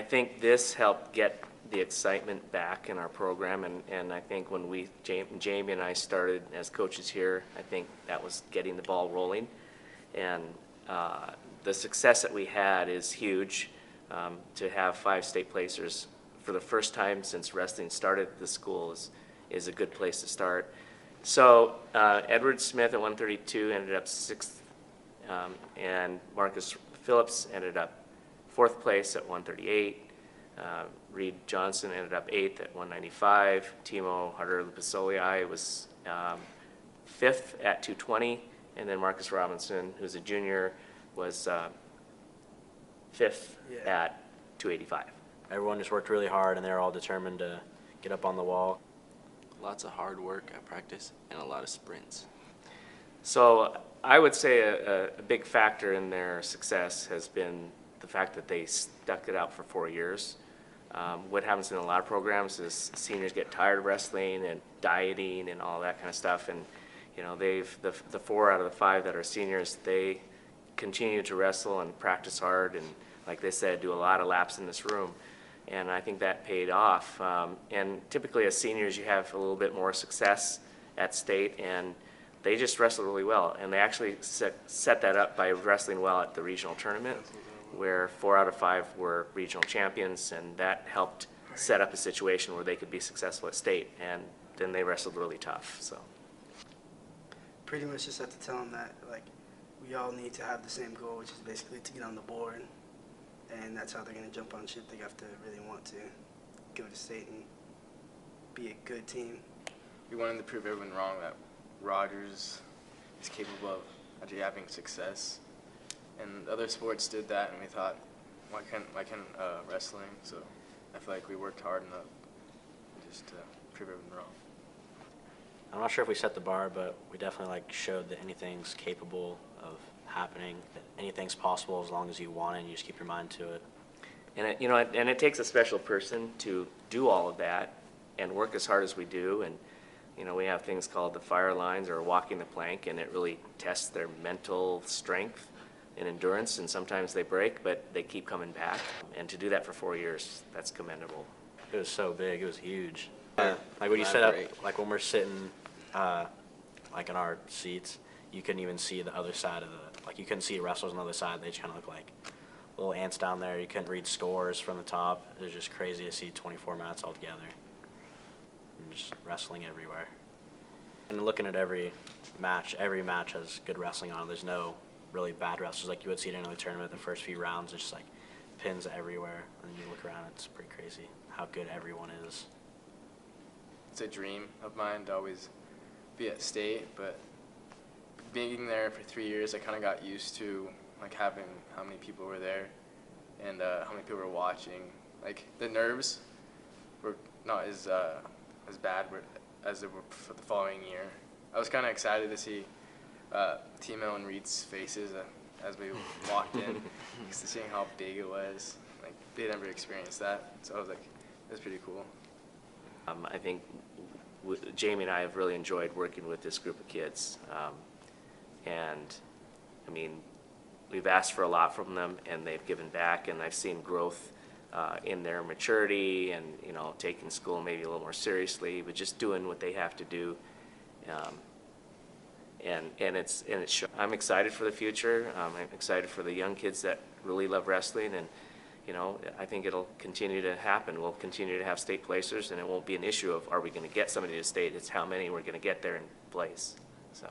think this helped get the excitement back in our program, and I think when Jamie and I started as coaches here, I think that was getting the ball rolling, and the success that we had is huge. To have 5 state placers for the first time since wrestling started at the school is a good place to start. So Edward Smith at 132 ended up 6th, and Marcus Phillips ended up 4th place at 138. Reed Johnson ended up 8th at 195. Timo Harder-Lupasoliai was 5th at 220, and then Marcus Robinson, who's a junior, was 5th at 285. Everyone just worked really hard, and they were all determined to get up on the wall. Lots of hard work at practice and a lot of sprints. So I would say a big factor in their success has been the fact that they stuck it out for 4 years. What happens in a lot of programs is seniors get tired of wrestling and dieting and all that kind of stuff, and you know, the 4 out of the 5 that are seniors, they continue to wrestle and practice hard, and like they said, do a lot of laps in this room, and I think that paid off. And typically as seniors you have a little bit more success at state, and they just wrestle really well, and they actually set that up by wrestling well at the regional tournament, where 4 out of 5 were regional champions, and that helped set up a situation where they could be successful at state, and then they wrestled really tough. So pretty much just have to tell them that, like, we all need to have the same goal, which is basically to get on the board, and that's how they're going to jump on ship. They have to really want to go to state and be a good team. We wanted to prove everyone wrong that Rogers is capable of actually having success, and other sports did that, and we thought, why can't wrestling? So I feel like we worked hard enough just to prove everyone wrong. I'm not sure if we set the bar, but we definitely showed that anything's capable of happening, that anything's possible as long as you want it and you just keep your mind to it. And it takes a special person to do all of that and work as hard as we do, and we have things called the fire lines or walking the plank, and it really tests their mental strength and endurance, and sometimes they break, but they keep coming back, and to do that for 4 years, that's commendable. It was so big, it was huge. Like when you set up, like when we're sitting like in our seats, you couldn't even see the other side of you couldn't see wrestlers on the other side. They just kind of look like little ants down there. You couldn't read scores from the top. It was just crazy to see 24 mats all together and just wrestling everywhere. And looking at every match has good wrestling on it. There's no really bad wrestlers like you would see at another tournament. The first few rounds, it's just like pins everywhere, and you look around, it's pretty crazy how good everyone is. It's a dream of mine to always be at state, but being there for 3 years, I kind of got used to having how many people were there and how many people were watching. The nerves were not as bad as they were for the following year. I was kind of excited to see Timo and Reed's faces as we walked in, just seeing how big it was. They never experienced that, so I was like, that's pretty cool. I think Jamie and I have really enjoyed working with this group of kids, and I mean, we've asked for a lot from them, and they've given back, and I've seen growth in their maturity, and taking school maybe a little more seriously, but just doing what they have to do, and it's I'm excited for the future. I'm excited for the young kids that really love wrestling, and I think it'll continue to happen. We'll continue to have state placers, and it won't be an issue of are we going to get somebody to state. It's how many we're going to get there in place. So.